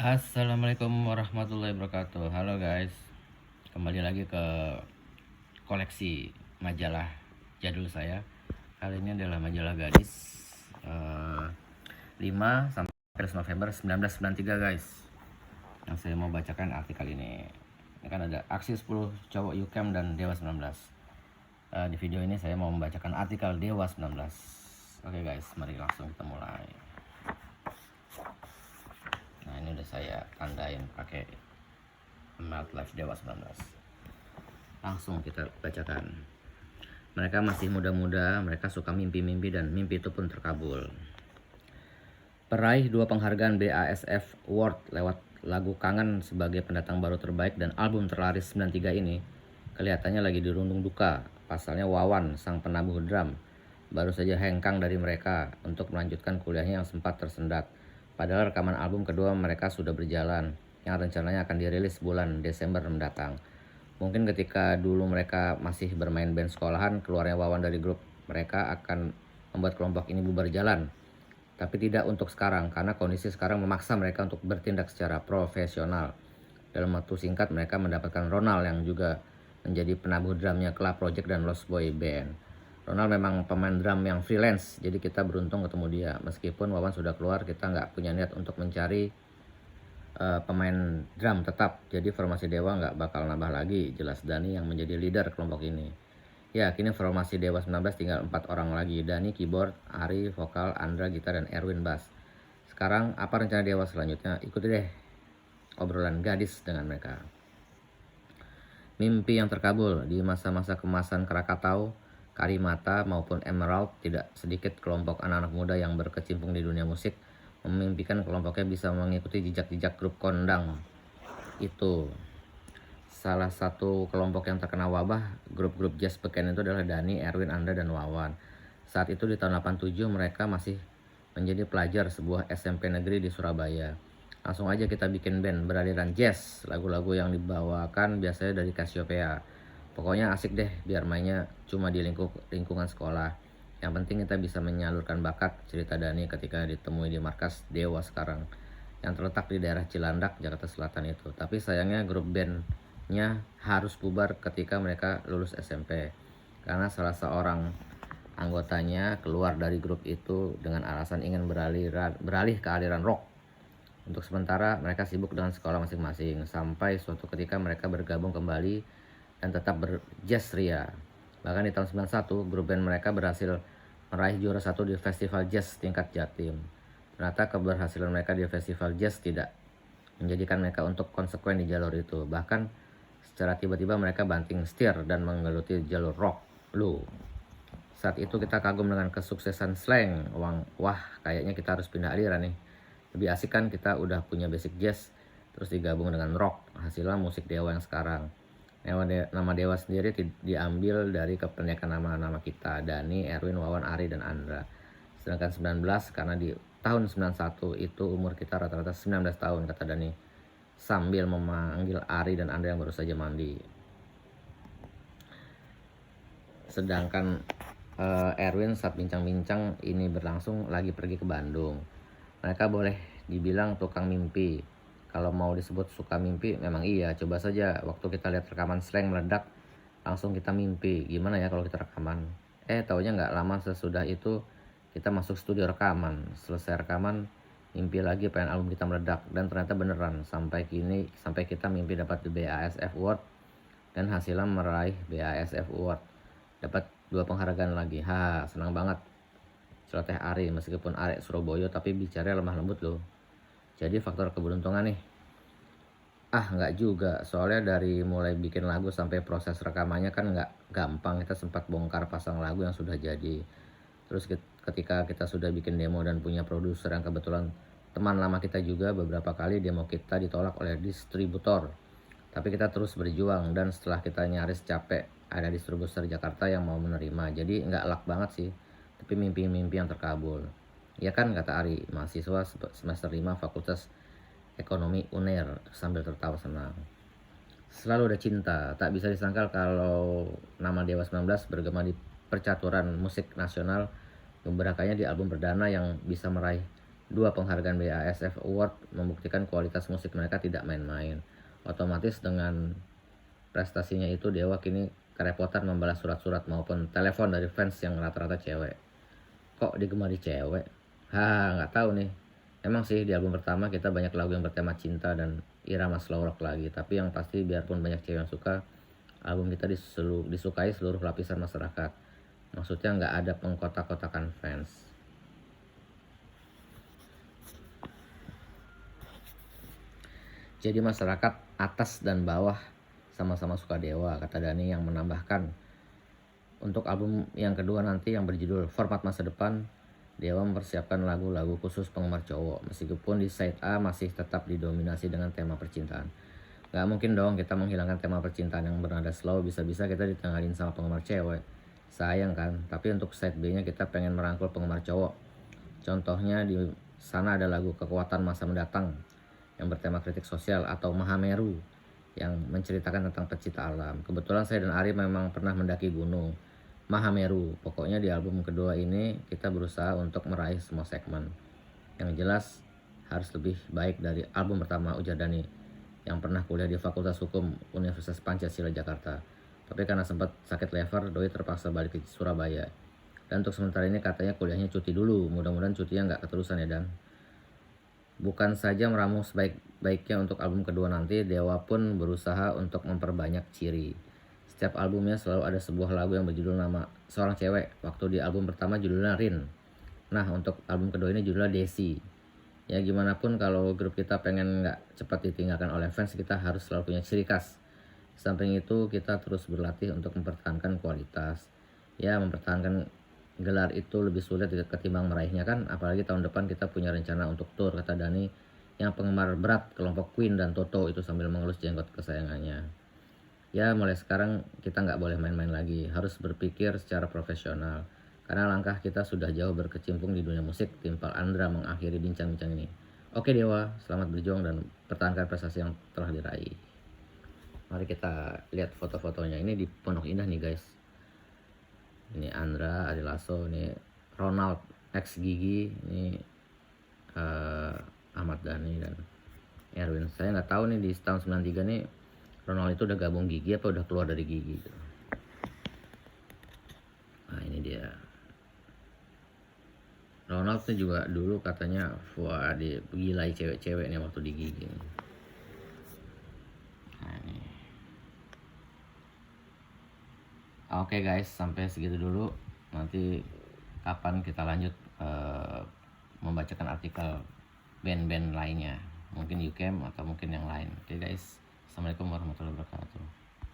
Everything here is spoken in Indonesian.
Assalamualaikum warahmatullahi wabarakatuh. Halo guys, kembali lagi ke koleksi majalah jadul saya. Kali ini adalah majalah gadis 5 sampai 11 November 1993 guys. Yang saya mau bacakan artikel ini. Ini kan ada aksi 10 cowok UCAM dan Dewa 19. Di video ini saya mau membacakan artikel Dewa 19. Oke guys, mari langsung kita mulai. Nah, ini udah saya tandain pakai Melt Life Dewa 19. Langsung kita bacakan. Mereka masih muda-muda, mereka suka mimpi-mimpi dan mimpi itu pun terkabul. Peraih 2 penghargaan BASF Award lewat lagu Kangen sebagai pendatang baru terbaik dan album terlaris 93 ini kelihatannya lagi dirundung duka. Pasalnya Wawan, sang penabuh drum, baru saja hengkang dari mereka untuk melanjutkan kuliahnya yang sempat tersendat. Padahal rekaman album kedua mereka sudah berjalan, yang rencananya akan dirilis bulan Desember mendatang. Mungkin ketika dulu mereka masih bermain band sekolahan, keluarnya Wawan dari grup mereka akan membuat kelompok ini bubar jalan. Tapi tidak untuk sekarang, karena kondisi sekarang memaksa mereka untuk bertindak secara profesional. Dalam waktu singkat mereka mendapatkan Ronald yang juga menjadi penabuh drumnya Club Project dan Lost Boy Band. Ronald memang pemain drum yang freelance, jadi kita beruntung ketemu dia. Meskipun Wawan sudah keluar, kita nggak punya niat untuk mencari pemain drum tetap. Jadi formasi Dewa nggak bakal nambah lagi. Jelas Dani yang menjadi leader kelompok ini. Ya, kini formasi Dewa 19 tinggal 4 orang lagi. Dani keyboard, Ari vokal, Andra gitar, dan Erwin bass. Sekarang apa rencana Dewa selanjutnya? Ikuti deh obrolan gadis dengan mereka. Mimpi yang terkabul di masa-masa kemasan Krakatau, Karimata maupun Emerald, tidak sedikit kelompok anak-anak muda yang berkecimpung di dunia musik memimpikan kelompoknya bisa mengikuti jejak-jejak grup kondang itu. Salah satu kelompok yang terkena wabah grup-grup jazz beken itu adalah Dani, Erwin, Andra, dan Wawan. Saat itu di tahun 87 mereka masih menjadi pelajar sebuah SMP negeri di Surabaya. Langsung aja kita bikin band beraliran jazz. Lagu-lagu yang dibawakan biasanya dari Cassiopeia. Pokoknya asik deh biar mainnya cuma di lingkungan sekolah. Yang penting kita bisa menyalurkan bakat, cerita Dani ketika ditemui di markas Dewa sekarang, yang terletak di daerah Cilandak, Jakarta Selatan itu. Tapi sayangnya grup bandnya harus bubar ketika mereka lulus SMP. Karena salah seorang anggotanya keluar dari grup itu dengan alasan ingin beralih ke aliran rock. Untuk sementara mereka sibuk dengan sekolah masing-masing sampai suatu ketika mereka bergabung kembali dan tetap berjazz ria. Bahkan di tahun 91 grup band mereka berhasil meraih juara 1 di festival jazz tingkat Jatim. Ternyata keberhasilan mereka di festival jazz tidak menjadikan mereka untuk konsekuen di jalur itu. Bahkan secara tiba-tiba mereka banting setir dan menggeluti jalur rock. Saat itu kita kagum dengan kesuksesan Slang. Wah, kayaknya kita harus pindah aliran nih. Lebih asik kan kita udah punya basic jazz terus digabung dengan rock. Hasilnya musik Dewa yang sekarang. Nama Dewa sendiri diambil dari kependekan nama-nama kita, Dani, Erwin, Wawan, Ari, dan Andra. Sedangkan 19 karena di tahun 91 itu umur kita rata-rata 19 tahun, kata Dani sambil memanggil Ari dan Andra yang baru saja mandi. Sedangkan Erwin saat bincang-bincang ini berlangsung lagi pergi ke Bandung. Mereka boleh dibilang tukang mimpi. Kalau mau disebut suka mimpi memang iya. Coba saja waktu kita lihat rekaman Slang meledak, langsung kita mimpi. Gimana ya kalau kita rekaman? Taunya nggak lama sesudah itu kita masuk studio rekaman. Selesai rekaman, mimpi lagi pengen album kita meledak. Dan ternyata beneran. Sampai kita mimpi dapat BASF Award dan hasilnya meraih BASF Award. Dapat 2 penghargaan lagi. Senang banget. Celoteh Ari, meskipun Ari Surabaya tapi bicaranya lemah lembut loh. Jadi faktor keberuntungan nih. Nggak juga. Soalnya dari mulai bikin lagu sampai proses rekamannya kan nggak gampang. Kita sempat bongkar pasang lagu yang sudah jadi. Terus ketika kita sudah bikin demo dan punya produser yang kebetulan teman lama kita juga, beberapa kali demo kita ditolak oleh distributor. Tapi kita terus berjuang dan setelah kita nyaris capek, ada distributor Jakarta yang mau menerima. Jadi nggak luck banget sih. Tapi mimpi-mimpi yang terkabul. Ya kan, kata Ari, mahasiswa semester 5 Fakultas Ekonomi UNER sambil tertawa senang. Selalu ada cinta, tak bisa disangkal kalau nama Dewa 19 bergema di percaturan musik nasional, gebrakannya di album perdana yang bisa meraih 2. Penghargaan BASF Award membuktikan kualitas musik mereka tidak main-main. Otomatis dengan prestasinya itu Dewa kini kerepotan membalas surat-surat maupun telepon dari fans yang rata-rata cewek. Kok digemari cewek? Nggak tahu nih. Emang sih di album pertama kita banyak lagu yang bertema cinta dan irama slow rock lagi. Tapi yang pasti biarpun banyak cewek yang suka, album kita disukai seluruh lapisan masyarakat. Maksudnya nggak ada pengkotak-kotakan fans. Jadi masyarakat atas dan bawah sama-sama suka Dewa, kata Dhani yang menambahkan. Untuk album yang kedua nanti yang berjudul Format Masa Depan, Dewa mempersiapkan lagu-lagu khusus penggemar cowok. Meskipun di side A masih tetap didominasi dengan tema percintaan. Gak mungkin dong kita menghilangkan tema percintaan yang bernada slow, bisa-bisa kita ditengahin sama penggemar cewek. Sayang kan, tapi untuk side B-nya kita pengen merangkul penggemar cowok. Contohnya di sana ada lagu Kekuatan Masa Mendatang yang bertema kritik sosial atau Mahameru yang menceritakan tentang pecinta alam. Kebetulan saya dan Ari memang pernah mendaki gunung Mahameru. Pokoknya di album kedua ini kita berusaha untuk meraih semua segmen. Yang jelas harus lebih baik dari album pertama, ujar Dhani yang pernah kuliah di Fakultas Hukum Universitas Pancasila Jakarta. Tapi karena sempat sakit lever, Doi terpaksa balik ke Surabaya. Dan untuk sementara ini katanya kuliahnya cuti dulu. Mudah-mudahan cutinya nggak keterusan ya Dan. Bukan saja meramu sebaik-baiknya untuk album kedua nanti, Dewa pun berusaha untuk memperbanyak ciri. Setiap albumnya selalu ada sebuah lagu yang berjudul nama seorang cewek. Waktu di album pertama judulnya Rin. Nah untuk album kedua ini judulnya Desi. Ya gimana pun kalau grup kita pengen gak cepat ditinggalkan oleh fans, kita harus selalu punya ciri khas. Samping itu kita terus berlatih untuk mempertahankan kualitas. Ya mempertahankan gelar itu lebih sulit ketimbang meraihnya kan. Apalagi tahun depan kita punya rencana untuk tour, kata Dhani yang penggemar berat kelompok Queen dan Toto itu sambil mengelus jenggot kesayangannya. Ya mulai sekarang kita nggak boleh main-main lagi, harus berpikir secara profesional. Karena langkah kita sudah jauh berkecimpung di dunia musik, timpal Andra mengakhiri bincang-bincang ini. Oke Dewa, selamat berjuang dan pertahankan prestasi yang telah diraih. Mari kita lihat foto-fotonya. Ini di Pondok Indah nih guys. Ini Andra, Ari Lasso, ini Ronald X Gigi, ini Ahmad Dhani dan Erwin. Saya nggak tahu nih di tahun 93 nih Ronald itu udah gabung Gigi apa udah keluar dari Gigi gitu. Nah ini dia. Ronald tuh juga dulu katanya wah digilai cewek-cewek nih waktu di Gigi. Nah, ini. Oke guys, sampai segitu dulu. Nanti kapan kita lanjut membacakan artikel band-band lainnya. Mungkin UCAM atau mungkin yang lain. Oke guys, assalamualaikum warahmatullahi wabarakatuh.